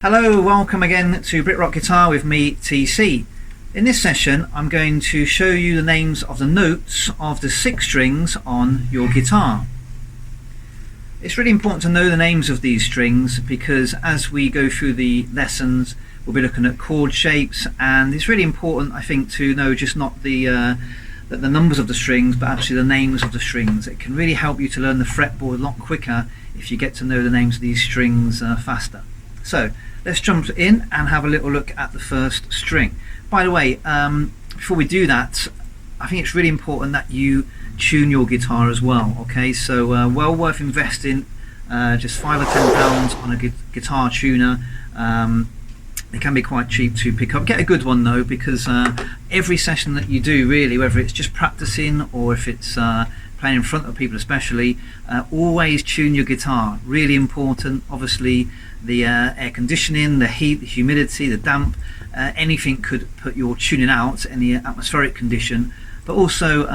Hello, welcome again to Brit Rock Guitar with me, TC. In this session I'm going to show you the names of the notes of the 6 strings on your guitar. It's really important to know the names of these strings because as we go through the lessons we'll be looking at chord shapes, and it's really important, I think, to know just not the numbers of the strings but actually the names of the strings. It can really help you to learn the fretboard a lot quicker if you get to know the names of these strings faster. So let's jump in and have a little look at the first string. By the way, before we do that, I think it's really important that you tune your guitar as well. Okay, so well worth investing just £5 or £10 on a guitar tuner. They can be quite cheap to pick up. Get a good one though, because every session that you do, really, whether it's just practicing or if it's playing in front of people especially, always tune your guitar. Really important. Obviously the air conditioning, the heat, the humidity, the damp, anything could put your tuning out, any atmospheric condition. But also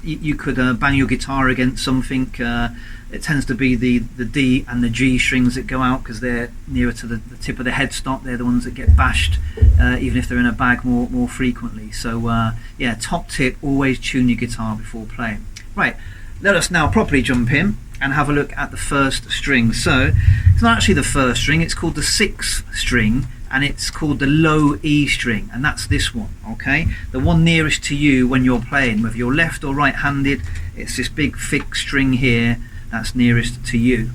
you could bang your guitar against something. It tends to be the D and the G strings that go out because they're nearer to the tip of the headstock. They're the ones that get bashed even if they're in a bag more frequently. So yeah, top tip, always tune your guitar before playing. Right, let us now properly jump in and have a look at the first string. So it's not actually the first string, it's called the 6th string, and it's called the low E string, and that's this one. Okay, the one nearest to you when you're playing, whether you're left or right handed, it's this big thick string here that's nearest to you.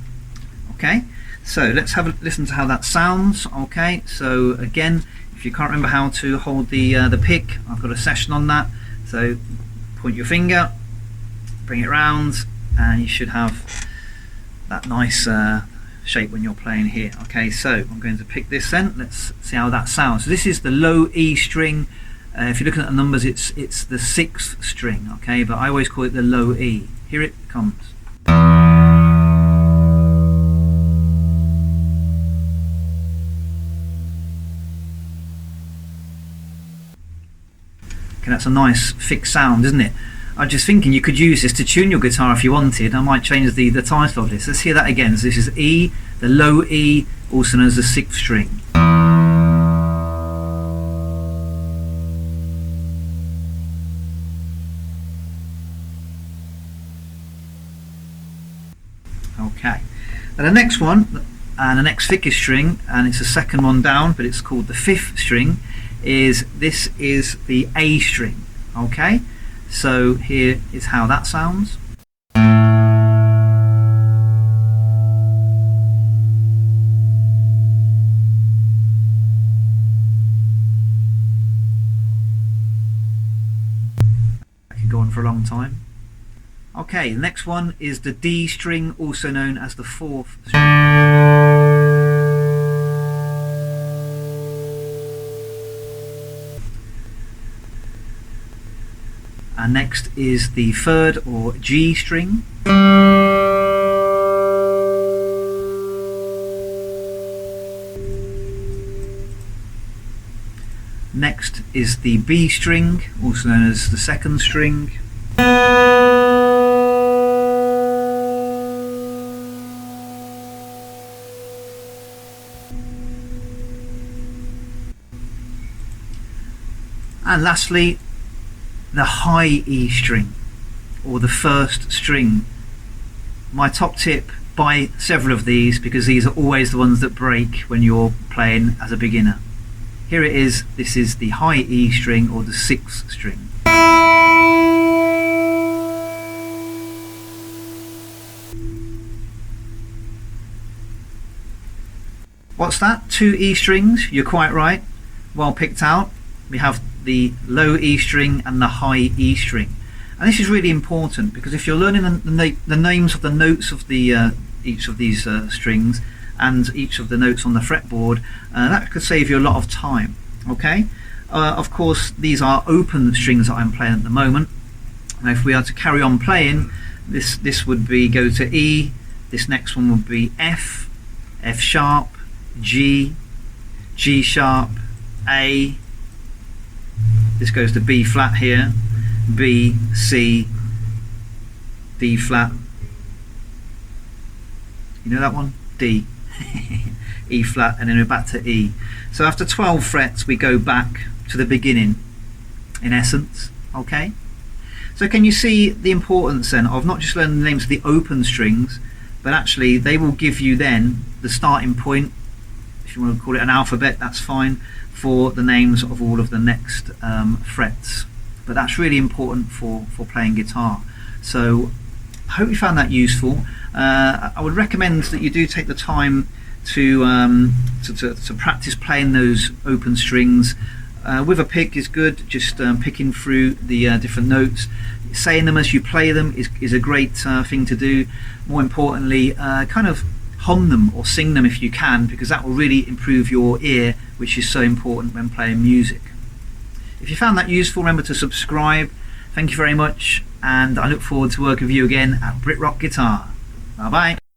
Okay, so let's have a listen to how that sounds. Okay, so again, if you can't remember how to hold the pick, I've got a session on that. So point your finger, bring it round, and you should have that nice shape when you're playing here. Okay, so I'm going to pick this then. Let's see how that sounds. So this is the low E string. If you're looking at the numbers, it's the 6th string. Okay, but I always call it the low E. Here it comes. Okay, that's a nice thick sound, isn't it? I'm just thinking you could use this to tune your guitar if you wanted. I might change the title of this. Let's hear that again. So this is E, the low E, also known as the 6th string. Okay. And the next one, and the next thickest string, and it's the second one down, but it's called the 5th string, is the A string. Okay. So here is how that sounds. I could go on for a long time. Okay, the next one is the D string, also known as the 4th string. And next is the 3rd or G string. Next is the B string, also known as the 2nd string. And lastly, the high E string, or the 1st string. My top tip, buy several of these because these are always the ones that break when you're playing as a beginner. Here it is. This is the high E string, or the 6th string. What's that? 2 E strings? You're quite right. Well picked out. We have the low E string and the high E string, and this is really important because if you're learning the names of the notes of the each of these strings and each of the notes on the fretboard, that could save you a lot of time. Okay, of course these are open strings that I'm playing at the moment. Now if we are to carry on playing, this would be go to E, this next one would be F, F sharp, G, G sharp, A. This goes to B flat here, B, C, D flat. You know that one? D. E flat, and then we're back to E. So after 12 frets we go back to the beginning, in essence. Okay, so can you see the importance then of not just learning the names of the open strings, but actually they will give you then the starting point, if you want to call it an alphabet, that's fine, for the names of all of the next frets. But that's really important for playing guitar. So I hope you found that useful. I would recommend that you do take the time to practice playing those open strings. With a pick is good, just picking through the different notes. Saying them as you play them is a great thing to do. More importantly, kind of hum them or sing them if you can, because that will really improve your ear, which is so important when playing music. If you found that useful, remember to subscribe. Thank you very much, and I look forward to working with you again at Brit Rock Guitar. Bye bye.